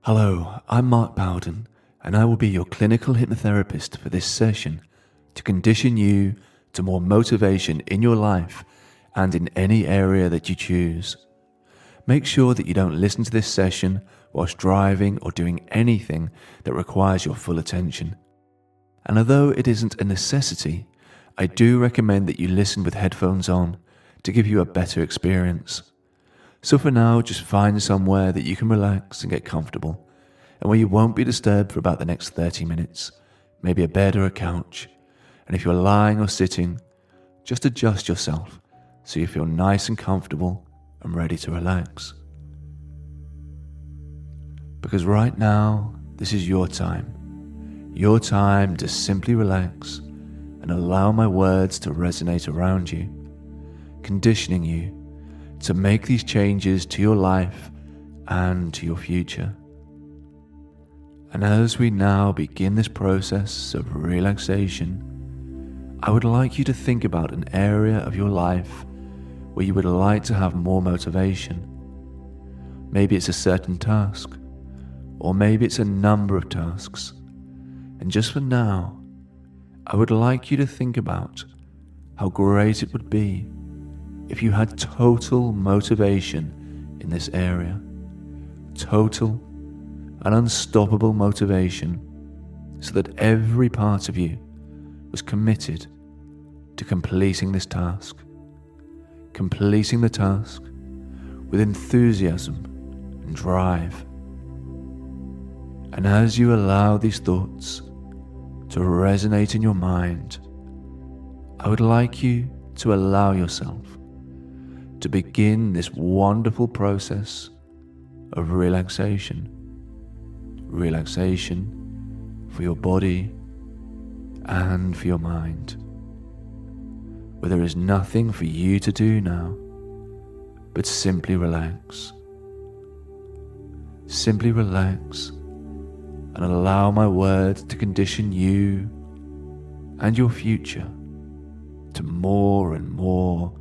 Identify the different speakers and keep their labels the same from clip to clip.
Speaker 1: Hello, I'm Mark Bowden, and I will be your clinical hypnotherapist for this session to condition you to more motivation in your life and in any area that you choose. Make sure that you don't listen to this session whilst driving or doing anything that requires your full attention. And although it isn't a necessity, I do recommend that you listen with headphones on to give you a better experience. So for now, just find somewhere that you can relax and get comfortable, and where you won't be disturbed for about the next 30 minutes, maybe a bed or a couch. And if you're lying or sitting, just adjust yourself so you feel nice and comfortable and ready to relax. Because right now, this is your time to simply relax and allow my words to resonate around you, conditioning you to make these changes to your life and to your future. And as we now begin this process of relaxation, I would like you to think about an area of your life where you would like to have more motivation. Maybe it's a certain task, or maybe it's a number of tasks. And just for now, I would like you to think about how great it would be if you had total motivation in this area, total and unstoppable motivation, so that every part of you was committed to completing this task, completing the task with enthusiasm and drive. And as you allow these thoughts to resonate in your mind, I would like you to allow yourself to begin this wonderful process of relaxation. Relaxation for your body and for your mind, where there is nothing for you to do now but simply relax. Simply relax and allow my words to condition you and your future to more and more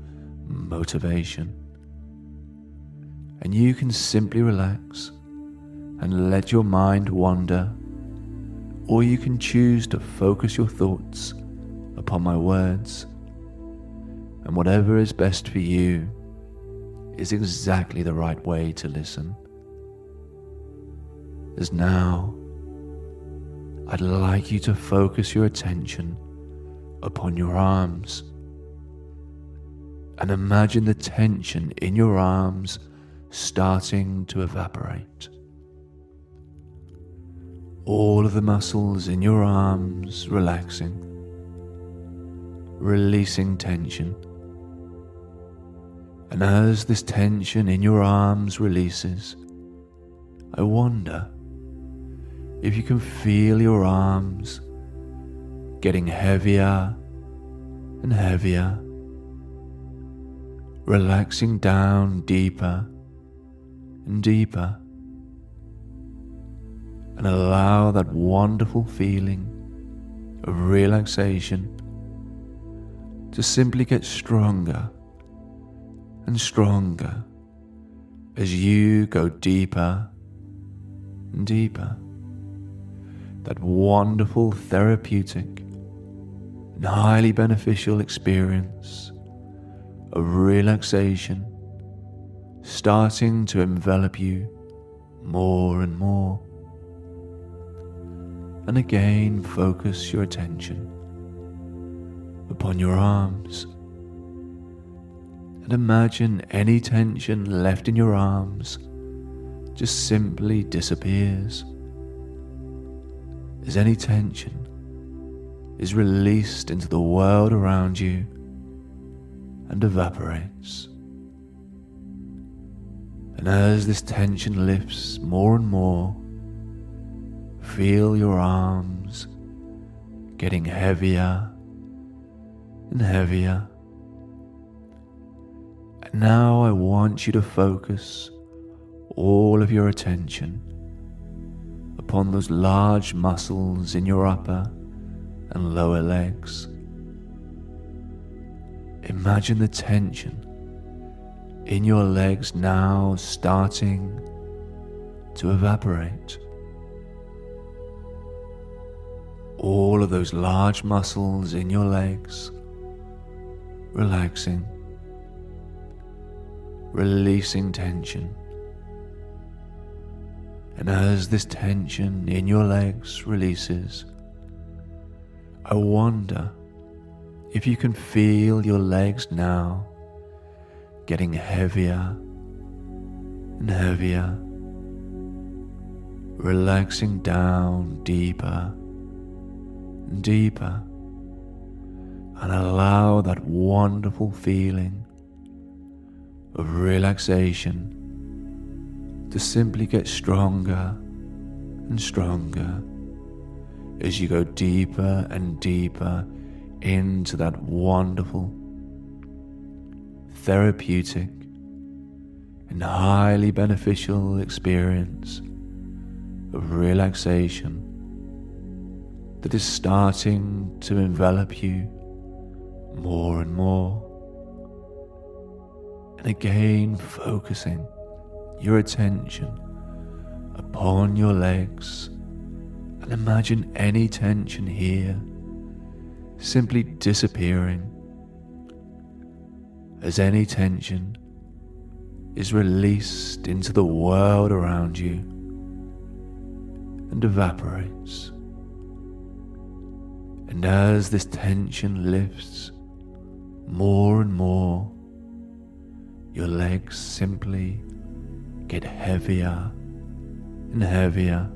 Speaker 1: motivation. And you can simply relax and let your mind wander, or you can choose to focus your thoughts upon my words, and whatever is best for you is exactly the right way to listen. As now, I'd like you to focus your attention upon your arms, and imagine the tension in your arms starting to evaporate. All of the muscles in your arms relaxing, releasing tension. And as this tension in your arms releases, I wonder if you can feel your arms getting heavier and heavier, relaxing down deeper and deeper, and allow that wonderful feeling of relaxation to simply get stronger and stronger as you go deeper and deeper. That wonderful therapeutic and highly beneficial experience of relaxation starting to envelop you more and more. And again, focus your attention upon your arms, and imagine any tension left in your arms just simply disappears, as any tension is released into the world around you and evaporates. And as this tension lifts more and more, feel your arms getting heavier and heavier. And now I want you to focus all of your attention upon those large muscles in your upper and lower legs. Imagine the tension in your legs now starting to evaporate. All of those large muscles in your legs relaxing, releasing tension. And as this tension in your legs releases, I wonder if you can feel your legs now getting heavier and heavier, relaxing down deeper and deeper, and allow that wonderful feeling of relaxation to simply get stronger and stronger as you go deeper and deeper into that wonderful, therapeutic, and highly beneficial experience of relaxation that is starting to envelop you more and more. And again, focusing your attention upon your legs, and imagine any tension here simply disappearing as any tension is released into the world around you and evaporates. And as this tension lifts more and more, your legs simply get heavier and heavier.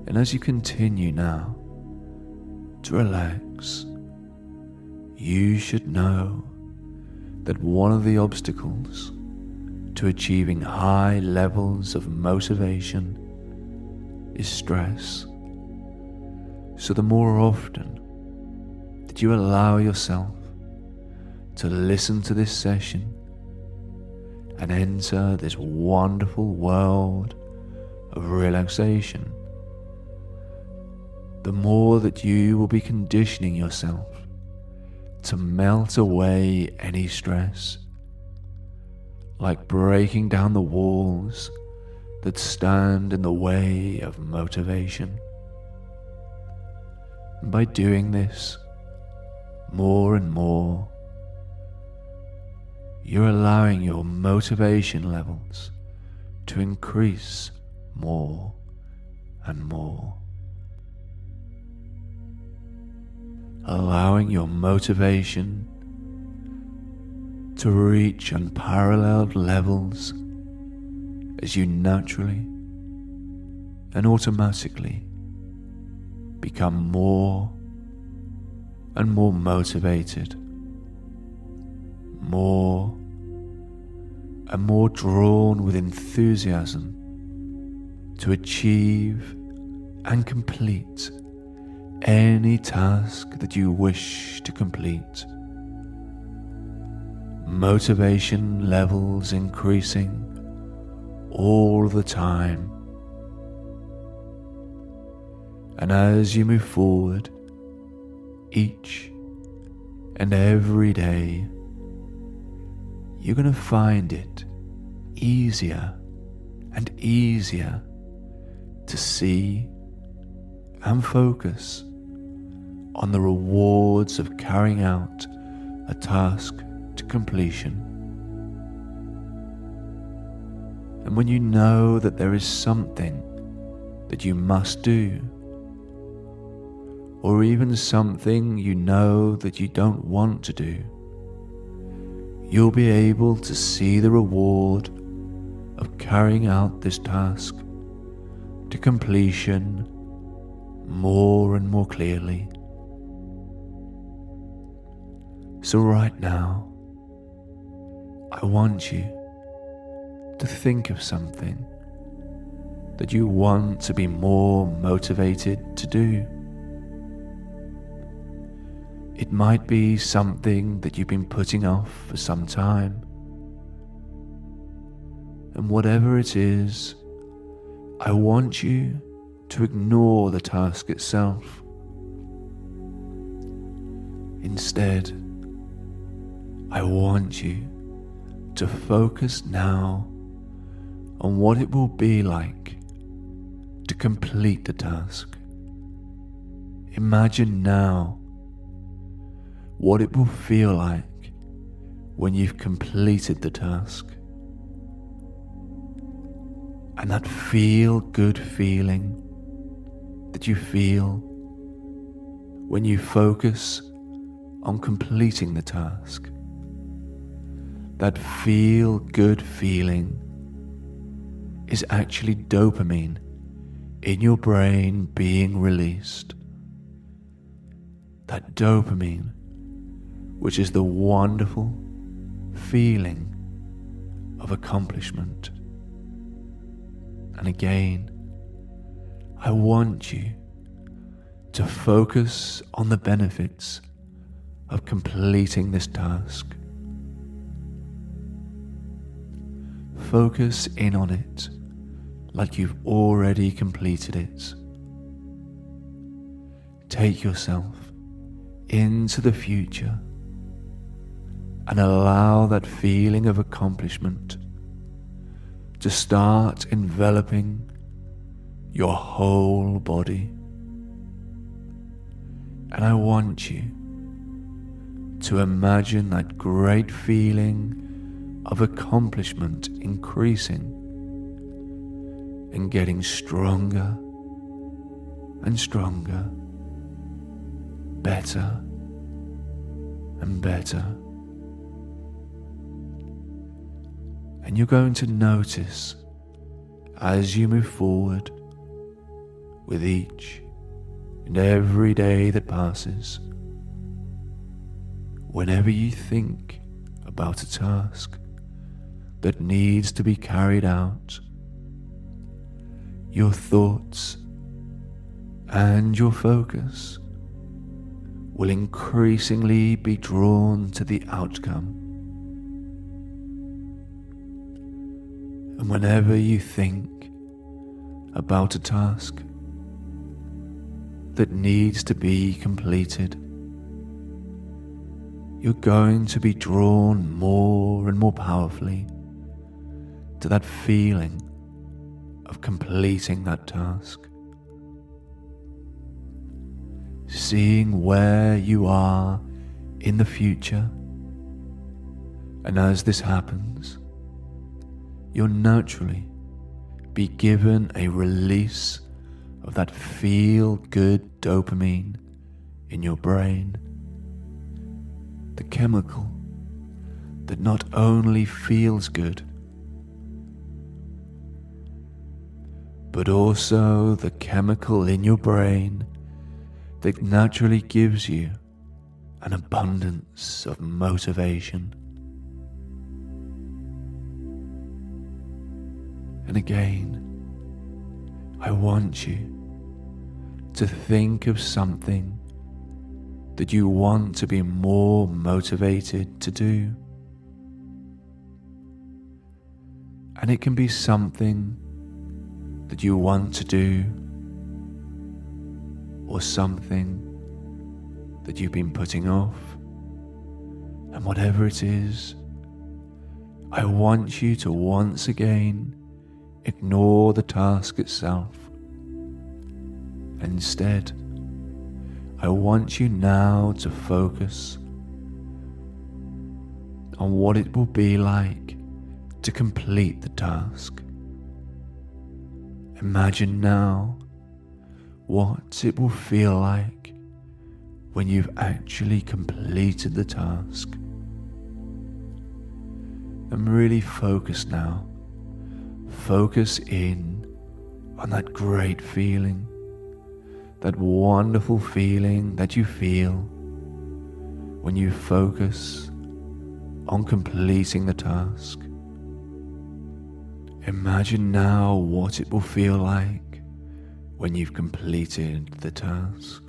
Speaker 1: And as you continue now to relax, you should know that one of the obstacles to achieving high levels of motivation is stress. So the more often that you allow yourself to listen to this session and enter this wonderful world of relaxation, the more that you will be conditioning yourself to melt away any stress, like breaking down the walls that stand in the way of motivation. And by doing this more and more, you're allowing your motivation levels to increase more and more. Allowing your motivation to reach unparalleled levels as you naturally and automatically become more and more motivated, more and more drawn with enthusiasm to achieve and complete any task that you wish to complete. Motivation levels increasing all the time. And as you move forward each and every day, you're going to find it easier and easier to see and focus on the rewards of carrying out a task to completion. And when you know that there is something that you must do, or even something you know that you don't want to do, you'll be able to see the reward of carrying out this task to completion more and more clearly. So right now, I want you to think of something that you want to be more motivated to do. It might be something that you've been putting off for some time. And whatever it is, I want you to ignore the task itself. Instead, I want you to focus now on what it will be like to complete the task. Imagine now what it will feel like when you've completed the task. And that feel-good feeling that you feel when you focus on completing the task. That feel-good feeling is actually dopamine in your brain being released. That dopamine, which is the wonderful feeling of accomplishment. And again, I want you to focus on the benefits of completing this task. Focus in on it like you've already completed it. Take yourself into the future and allow that feeling of accomplishment to start enveloping your whole body. And I want you to imagine that great feeling of accomplishment increasing and getting stronger and stronger, better and better. And you're going to notice as you move forward with each and every day that passes, whenever you think about a task that needs to be carried out, your thoughts and your focus will increasingly be drawn to the outcome. And whenever you think about a task that needs to be completed, you're going to be drawn more and more powerfully to that feeling of completing that task. Seeing where you are in the future, and as this happens, you'll naturally be given a release of that feel-good dopamine in your brain, the chemical that not only feels good, but also the chemical in your brain that naturally gives you an abundance of motivation. And again, I want you to think of something that you want to be more motivated to do. And it can be something that you want to do, or something that you've been putting off. And whatever it is, I want you to once again ignore the task itself. Instead, I want you now to focus on what it will be like to complete the task. Imagine now what it will feel like when you've actually completed the task. And really focus now. Focus in on that great feeling, that wonderful feeling that you feel when you focus on completing the task. Imagine now what it will feel like when you've completed the task,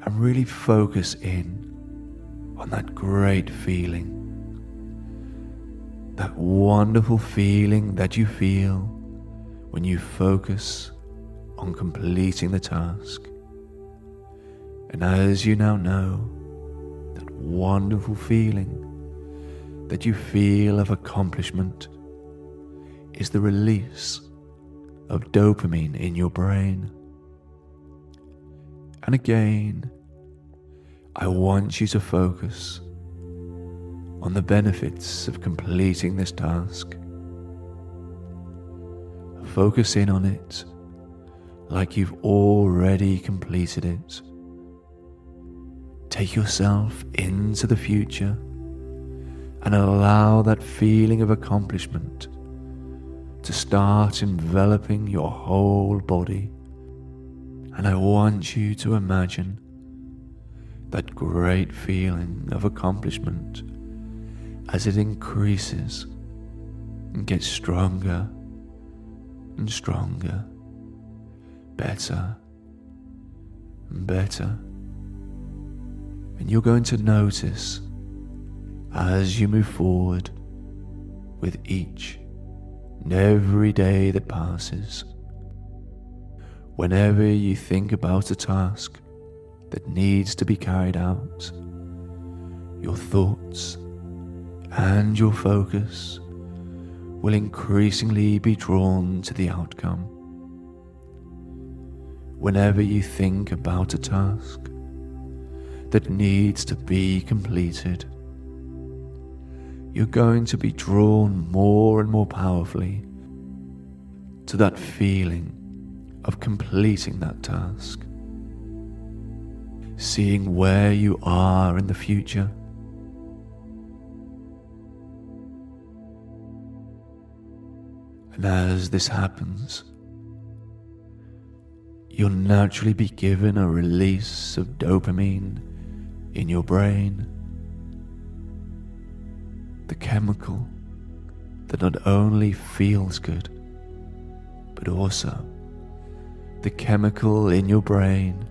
Speaker 1: and really focus in on that great feeling, that wonderful feeling that you feel when you focus on completing the task. And as you now know, that wonderful feeling that you feel of accomplishment is the release of dopamine in your brain. And again, I want you to focus on the benefits of completing this task. Focus in on it like you've already completed it. Take yourself into the future and allow that feeling of accomplishment to start enveloping your whole body. And I want you to imagine that great feeling of accomplishment as it increases and gets stronger and stronger, better and better. And you're going to notice as you move forward with each and every day that passes, whenever you think about a task that needs to be carried out, your thoughts and your focus will increasingly be drawn to the outcome. Whenever you think about a task that needs to be completed, you're going to be drawn more and more powerfully to that feeling of completing that task, seeing where you are in the future, and as this happens, you'll naturally be given a release of dopamine in your brain, the chemical that not only feels good, but also the chemical in your brain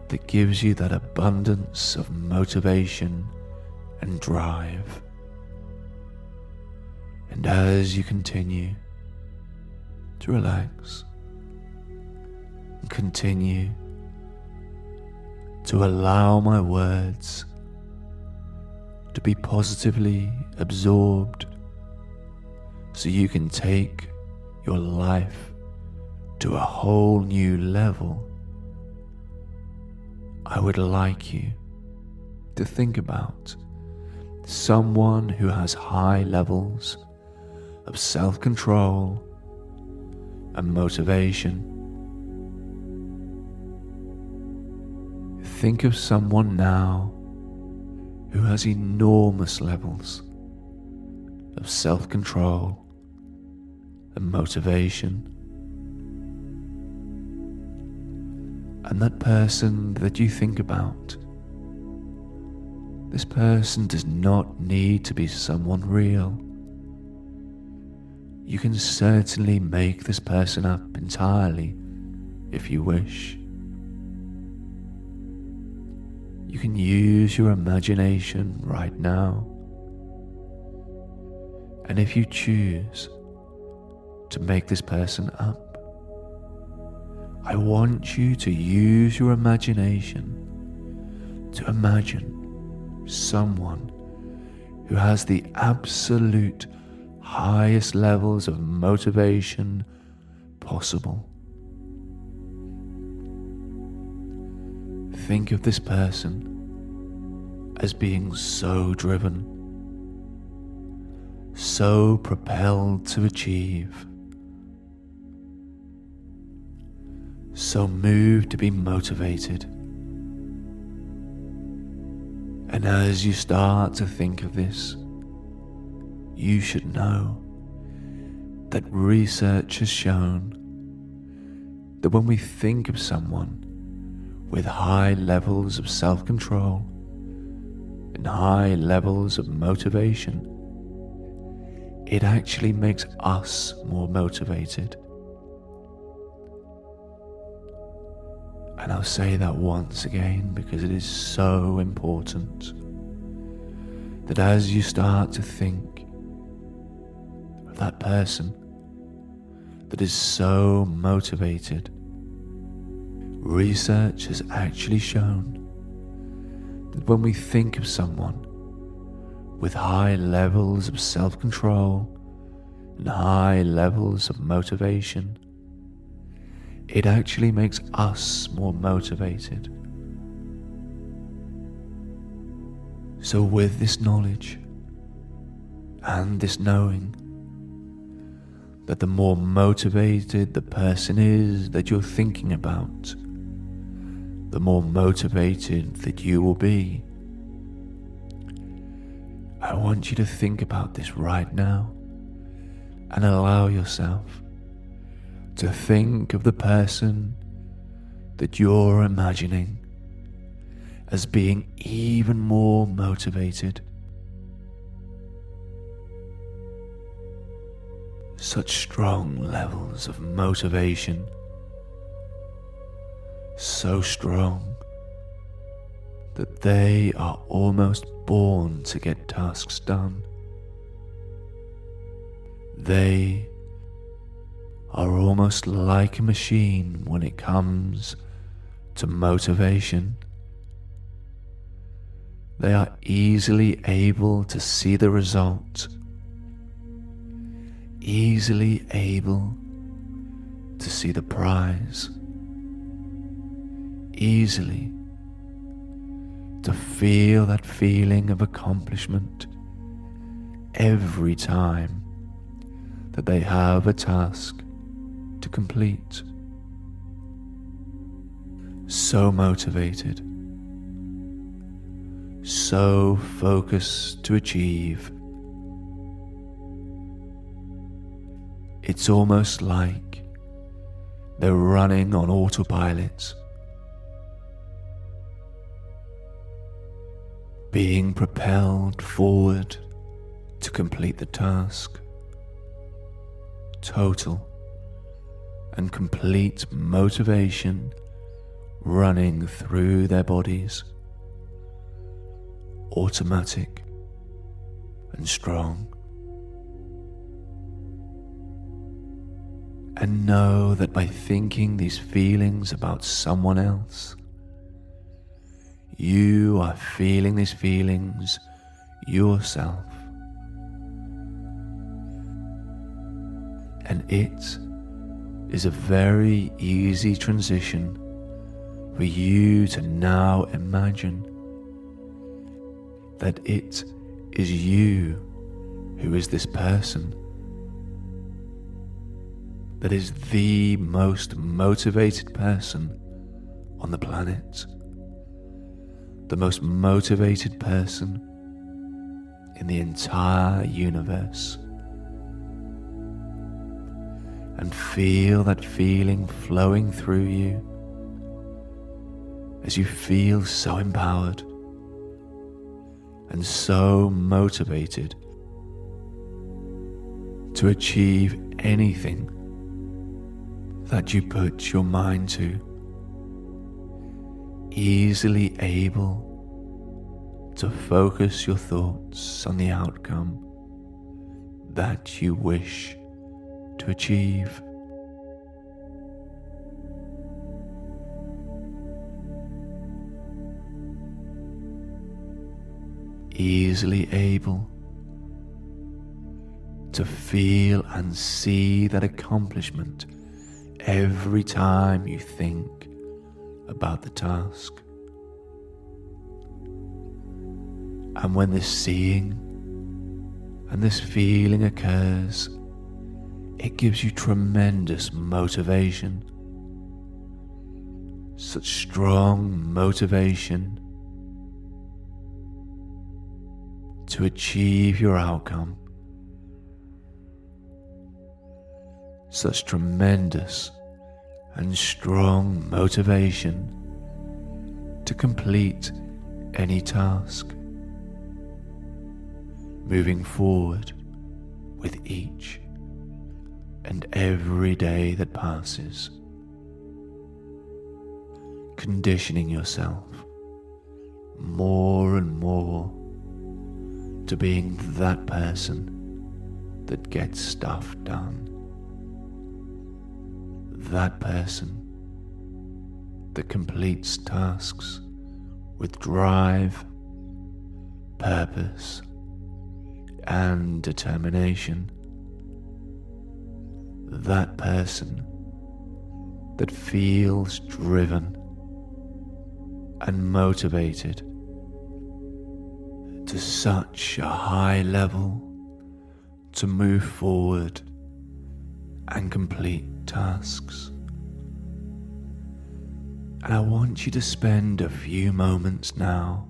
Speaker 1: that gives you that abundance of motivation and drive. And as you continue to relax and continue to allow my words to be positively absorbed so you can take your life to a whole new level, I would like you to think about someone who has high levels of self-control and motivation. Think of someone now who has enormous levels of self-control and motivation. And that person that you think about, this person does not need to be someone real. You can certainly make this person up entirely if you wish. You can use your imagination right now. And if you choose to make this person up, I want you to use your imagination to imagine someone who has the absolute highest levels of motivation possible. Think of this person as being so driven, so propelled to achieve, so moved to be motivated. And as you start to think of this, you should know that research has shown that when we think of someone with high levels of self-control and high levels of motivation, it actually makes us more motivated. And I'll say that once again because it is so important that as you start to think of that person that is so motivated, research has actually shown that when we think of someone with high levels of self-control and high levels of motivation, it actually makes us more motivated. So with this knowledge and this knowing that the more motivated the person is that you're thinking about, the more motivated that you will be. I want you to think about this right now and allow yourself to think of the person that you're imagining as being even more motivated. Such strong levels of motivation, so strong that they are almost born to get tasks done. They are almost like a machine when it comes to motivation. They are easily able to see the result, easily able to see the prize, easily to feel that feeling of accomplishment every time that they have a task to complete. So motivated, so focused to achieve. It's almost like they're running on autopilot, being propelled forward to complete the task. Total and complete motivation running through their bodies, automatic and strong. And know that by thinking these feelings about someone else, you are feeling these feelings yourself. And it is a very easy transition for you to now imagine that it is you who is this person that is the most motivated person on the planet, the most motivated person in the entire universe. And feel that feeling flowing through you as you feel so empowered and so motivated to achieve anything that you put your mind to, easily able to focus your thoughts on the outcome that you wish to achieve. Easily able to feel and see that accomplishment every time you think about the task. And when this seeing and this feeling occurs, it gives you tremendous motivation, such strong motivation to achieve your outcome, such tremendous and strong motivation to complete any task, moving forward with each and every day that passes, conditioning yourself more and more to being that person that gets stuff done, that person that completes tasks with drive, purpose, and determination. that person that feels driven and motivated to such a high level to move forward and complete tasks. And I want you to spend a few moments now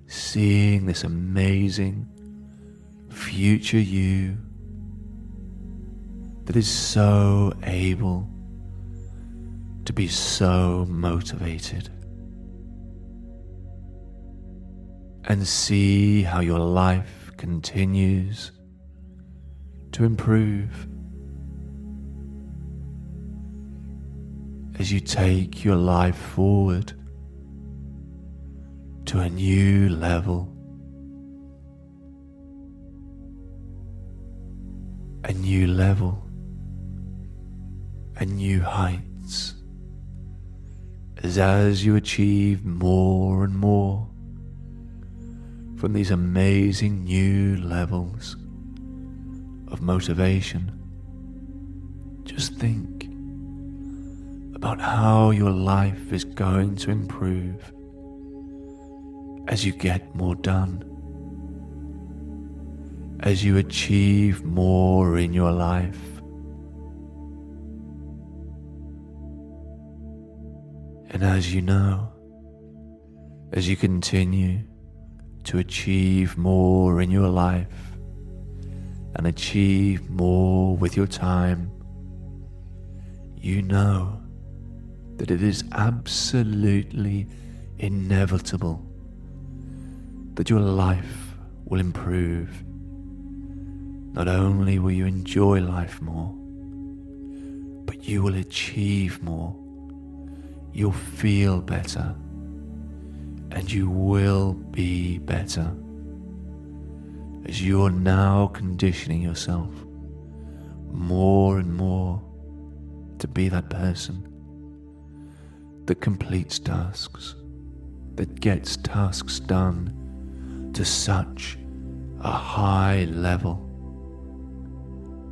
Speaker 1: seeing this amazing future you that is so able to be so motivated, and see how your life continues to improve as you take your life forward to a new level, and new heights, as you achieve more and more from these amazing new levels of motivation. Just think about how your life is going to improve as you get more done, as you achieve more in your life. And as you know, as you continue to achieve more in your life and achieve more with your time, you know that it is absolutely inevitable that your life will improve. Not only will you enjoy life more, but you will achieve more. You'll feel better, and you will be better, as you're now conditioning yourself more and more to be that person that completes tasks, that gets tasks done to such a high level,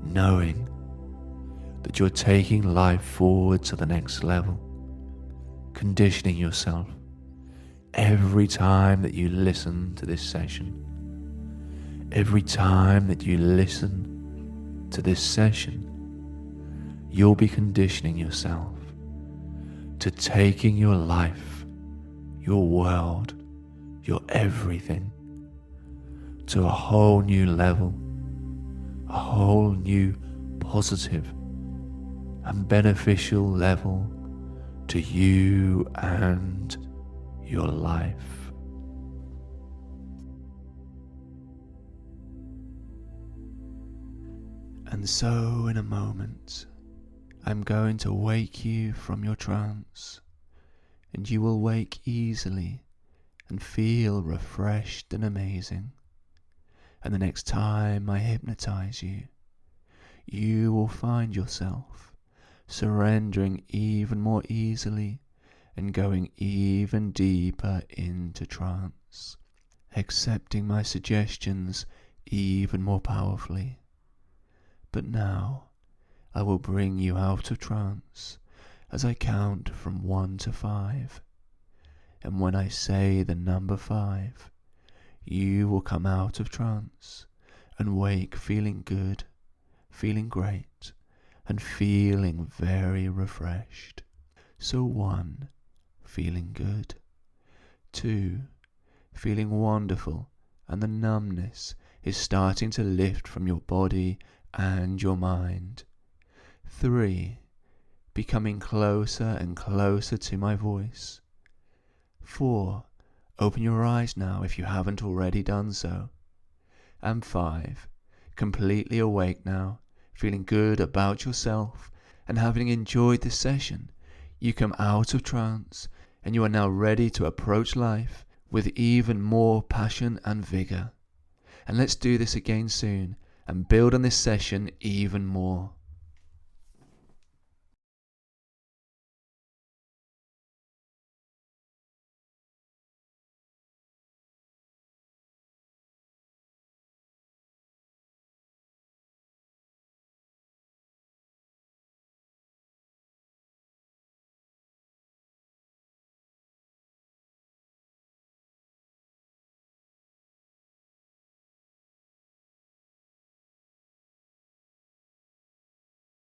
Speaker 1: knowing that you're taking life forward to the next level, conditioning yourself every time that you listen to this session. Every time that you listen to this session, you'll be conditioning yourself to taking your life, your world, your everything to a whole new level, a whole new positive and beneficial level to you and your life. And so in a moment, I'm going to wake you from your trance, and you will wake easily and feel refreshed and amazing. And the next time I hypnotize you, you will find yourself surrendering even more easily and going even deeper into trance, accepting my suggestions even more powerfully. But now I will bring you out of trance as I count from 1 to 5. And when I say the number 5, you will come out of trance and wake feeling good, feeling great, and feeling very refreshed. So 1, feeling good. 2, feeling wonderful, and the numbness is starting to lift from your body and your mind. 3, becoming closer and closer to my voice. 4, open your eyes now if you haven't already done so. And 5, completely awake now, feeling good about yourself, and having enjoyed this session, you come out of trance and you are now ready to approach life with even more passion and vigor. And let's do this again soon and build on this session even more.